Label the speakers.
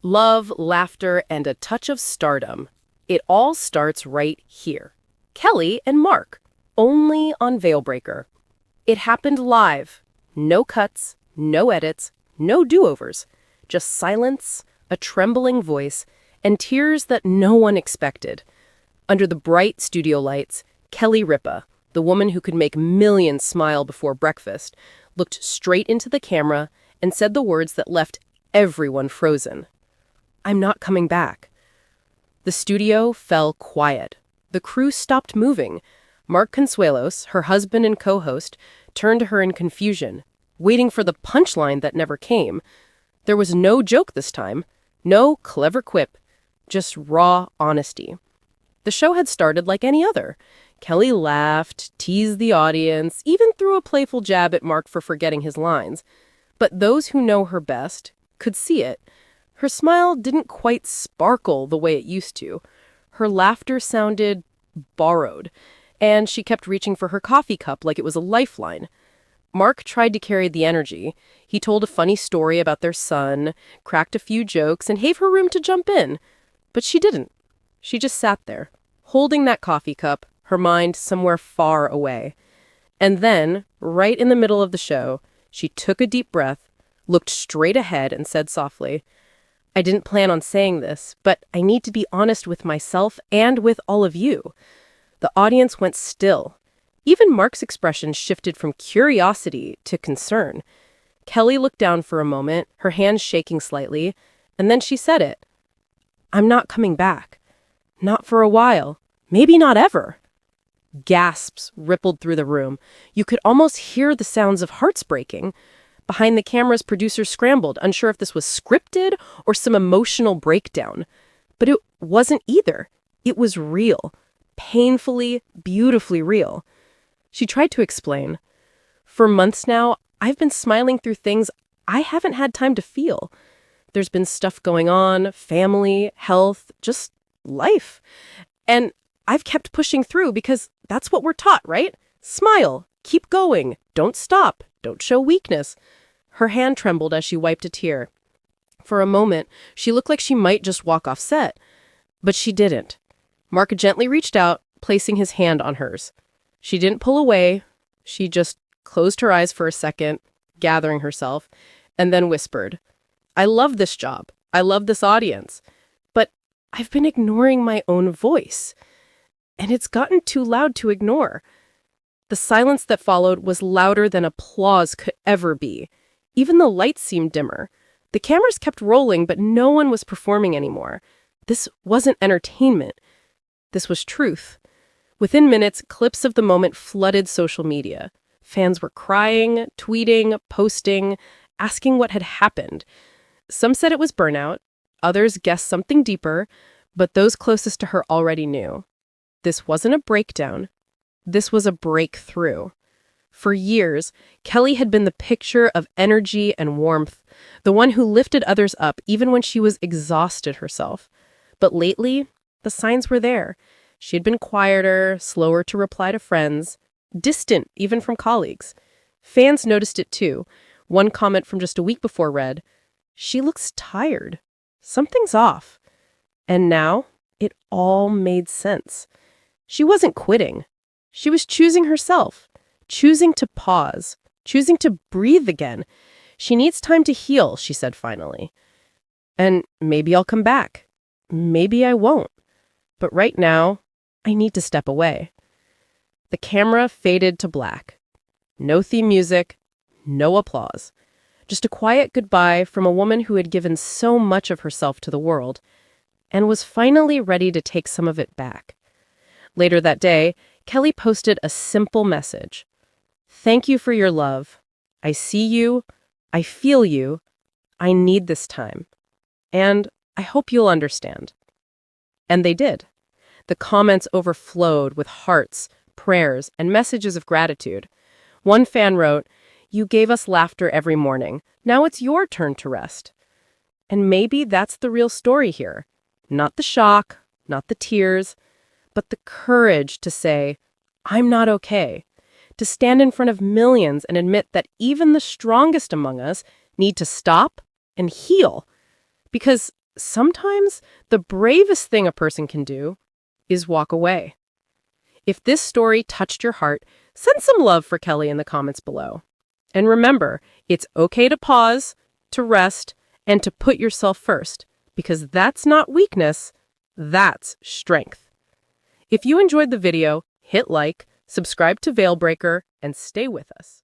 Speaker 1: Love, laughter, and a touch of stardom. It all starts right here. Kelly and Mark, only on Veilbreaker. It happened live. No cuts, no edits, no do-overs. Just silence, a trembling voice, and tears that no one expected. Under the bright studio lights, Kelly Ripa, the woman who could make millions smile before breakfast, looked straight into the camera and said the words that left everyone frozen. "I'm not coming back." The studio fell quiet. The crew stopped moving. Mark Consuelos, her husband and co-host, turned to her in confusion, waiting for the punchline that never came. There was no joke this time, no clever quip, just raw honesty. The show had started like any other. Kelly laughed, teased the audience, even threw a playful jab at Mark for forgetting his lines. But those who know her best could see it. Her smile didn't quite sparkle the way it used to. Her laughter sounded borrowed, and she kept reaching for her coffee cup like it was a lifeline. Mark tried to carry the energy. He told a funny story about their son, cracked a few jokes, and gave her room to jump in. But she didn't. She just sat there, holding that coffee cup, her mind somewhere far away. And then, right in the middle of the show, she took a deep breath, looked straight ahead, and said softly, "I didn't plan on saying this, but I need to be honest with myself and with all of you." The audience went still. Even Mark's expression shifted from curiosity to concern. Kelly looked down for a moment, her hands shaking slightly, and then she said it. "I'm not coming back. Not for a while. Maybe not ever." Gasps rippled through the room. You could almost hear the sounds of hearts breaking. Behind the cameras, producers scrambled, unsure if this was scripted or some emotional breakdown. But it wasn't either. It was real. Painfully, beautifully real. She tried to explain. "For months now, I've been smiling through things I haven't had time to feel. There's been stuff going on, family, health, just life. And I've kept pushing through because that's what we're taught, right? Smile, keep going, don't stop, don't show weakness." Her hand trembled as she wiped a tear. For a moment, she looked like she might just walk off set. But she didn't. Mark gently reached out, placing his hand on hers. She didn't pull away. She just closed her eyes for a second, gathering herself, and then whispered, "I love this job. I love this audience. But I've been ignoring my own voice. And it's gotten too loud to ignore." The silence that followed was louder than applause could ever be. Even the lights seemed dimmer. The cameras kept rolling, but no one was performing anymore. This wasn't entertainment. This was truth. Within minutes, clips of the moment flooded social media. Fans were crying, tweeting, posting, asking what had happened. Some said it was burnout. Others guessed something deeper, but those closest to her already knew. This wasn't a breakdown. This was a breakthrough. For years, Kelly had been the picture of energy and warmth, the one who lifted others up even when she was exhausted herself. But lately, the signs were there. She had been quieter, slower to reply to friends, distant even from colleagues. Fans noticed it too. One comment from just a week before read, "She looks tired. Something's off." And now, it all made sense. She wasn't quitting. She was choosing herself, choosing to pause, choosing to breathe again. "She needs time to heal," she said finally. "And maybe I'll come back. Maybe I won't. But right now, I need to step away." The camera faded to black. No theme music, no applause. Just a quiet goodbye from a woman who had given so much of herself to the world and was finally ready to take some of it back. Later that day, Kelly posted a simple message. "Thank you for your love. I see you. I feel you. I need this time. And I hope you'll understand." And they did. The comments overflowed with hearts, prayers, and messages of gratitude. One fan wrote, "You gave us laughter every morning. Now it's your turn to rest." And maybe that's the real story here. Not the shock, not the tears, but the courage to say, "I'm not okay." To stand in front of millions and admit that even the strongest among us need to stop and heal. Because sometimes the bravest thing a person can do is walk away. If this story touched your heart, send some love for Kelly in the comments below. And remember, it's okay to pause, to rest, and to put yourself first, because that's not weakness, that's strength. If you enjoyed the video, hit like, subscribe to Veilbreaker, and stay with us.